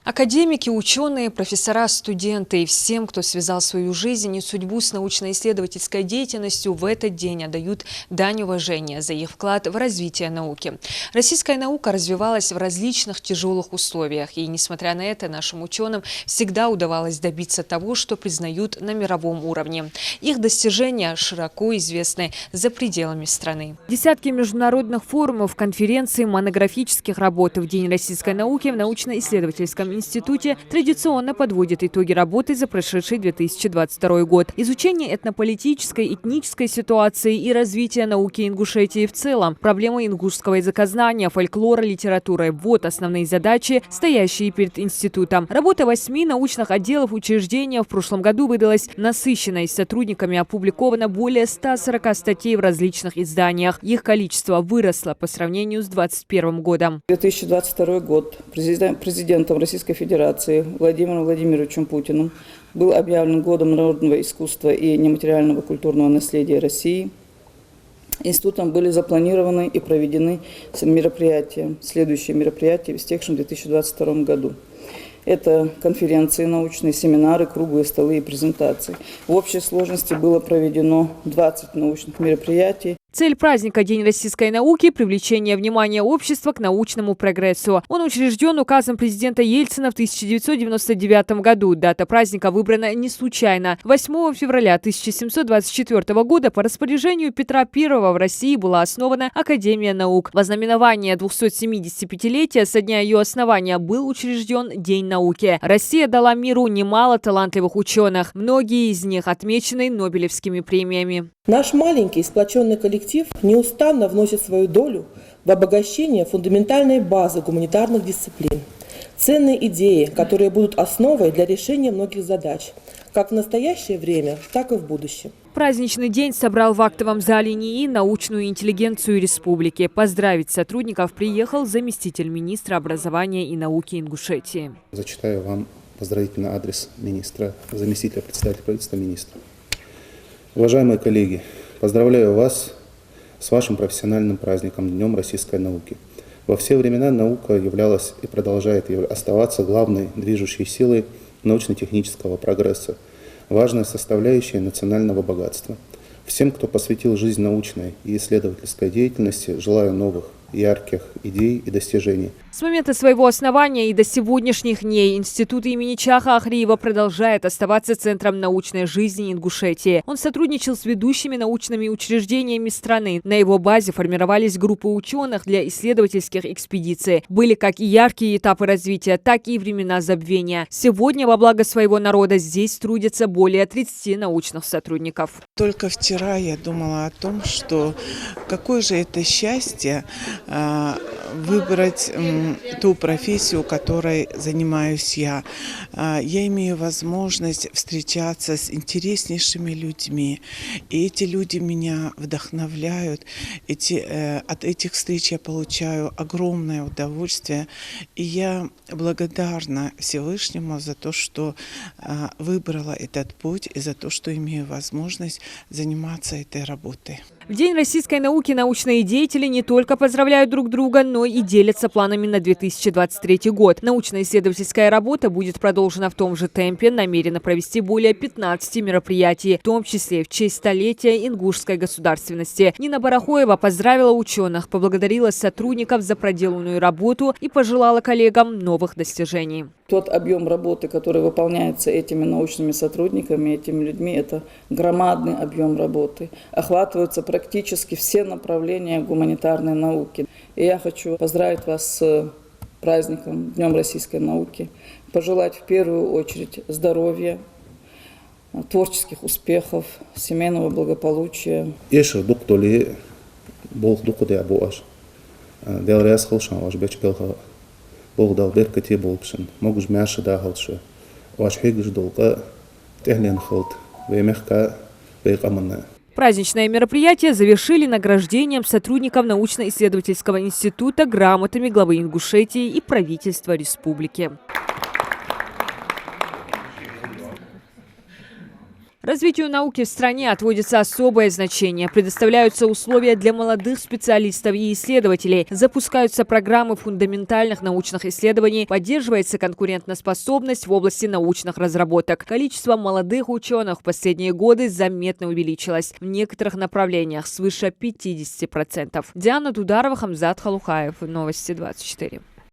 Академики, ученые, профессора, студенты и всем, кто связал свою жизнь и судьбу с научно-исследовательской деятельностью, в этот день отдают дань уважения за их вклад в развитие науки. Российская наука развивалась в различных тяжелых условиях, и, несмотря на это, нашим ученым всегда удавалось добиться того, что признают на мировом уровне. Их достижения широко известны за пределами страны. Десятки международных форумов, конференций, монографических работ в День российской науки в научно-исследовательском институте традиционно подводит итоги работы за прошедший 2022 год. Изучение этнополитической, этнической ситуации и развития науки Ингушетии в целом, проблемы ингушского языкознания, фольклора, литературы – вот основные задачи, стоящие перед институтом. Работа 8 научных отделов учреждения в прошлом году выдалась насыщенной. С сотрудниками опубликовано более 140 статей в различных изданиях. Их количество выросло по сравнению с 2021 годом. 2022 год президентом Российской Федерации Владимиром Владимировичем Путиным был объявлен годом народного искусства и нематериального культурного наследия России. Институтом были запланированы и проведены следующие мероприятия в истекшем 2022 году. Это конференции научные, семинары, круглые столы и презентации. В общей сложности было проведено 20 научных мероприятий. Цель праздника «День российской науки» – привлечение внимания общества к научному прогрессу. Он учрежден указом президента Ельцина в 1999 году. Дата праздника выбрана не случайно. 8 февраля 1724 года по распоряжению Петра I в России была основана Академия наук. Во знаменование 275-летия со дня ее основания был учрежден День науки. Россия дала миру немало талантливых ученых. Многие из них отмечены Нобелевскими премиями. Наш маленький сплоченный коллектив неустанно вносит свою долю в обогащение фундаментальной базы гуманитарных дисциплин. Ценные идеи, которые будут основой для решения многих задач, как в настоящее время, так и в будущем. Праздничный день собрал в актовом зале НИИ научную интеллигенцию республики. Поздравить сотрудников приехал заместитель министра образования и науки Ингушетии. Зачитаю вам поздравительный адрес министра, заместителя председателя правительства министра. Уважаемые коллеги, поздравляю вас с вашим профессиональным праздником, Днем российской науки. Во все времена наука являлась и продолжает оставаться главной движущей силой научно-технического прогресса, важной составляющей национального богатства. Всем, кто посвятил жизнь научной и исследовательской деятельности, желаю новых, ярких идей и достижений. С момента своего основания и до сегодняшних дней Институт имени Чаха Ахриева продолжает оставаться центром научной жизни Ингушетии. Он сотрудничал с ведущими научными учреждениями страны. На его базе формировались группы ученых для исследовательских экспедиций. Были как и яркие этапы развития, так и времена забвения. Сегодня во благо своего народа здесь трудятся более 30 научных сотрудников. Только вчера я думала о том, что какое же это счастье выбрать ту профессию, которой занимаюсь я. Я имею возможность встречаться с интереснейшими людьми, и эти люди меня вдохновляют. От этих встреч я получаю огромное удовольствие, и я благодарна Всевышнему за то, что выбрала этот путь, и за то, что имею возможность заниматься этой работой. В День российской науки научные деятели не только поздравляют друг друга, но и делятся планами на 2023 год. Научно-исследовательская работа будет продолжена в том же темпе. Намерена провести более 15 мероприятий, в том числе в честь столетия ингушской государственности. Нина Барахоева поздравила ученых, поблагодарила сотрудников за проделанную работу и пожелала коллегам новых достижений. Тот объем работы, который выполняется этими научными сотрудниками, этими людьми, это громадный объем работы. Охватываются практически все направления гуманитарной науки. И я хочу поздравить вас с праздником, Днем российской науки, пожелать в первую очередь здоровья, творческих успехов, семейного благополучия. Болгдал беркете болпшин, могуж мяши дахалшы, ваш хегуш долга техлен хылт, вемехка вейкаманна. Праздничное мероприятие завершили награждением сотрудников научно-исследовательского института грамотами главы Ингушетии и правительства республики. Развитию науки в стране отводится особое значение. Предоставляются условия для молодых специалистов и исследователей. Запускаются программы фундаментальных научных исследований. Поддерживается конкурентоспособность в области научных разработок. Количество молодых ученых в последние годы заметно увеличилось. В некоторых направлениях свыше 50%. Диана Дударова, Хамзат Халухаев. Новости 24.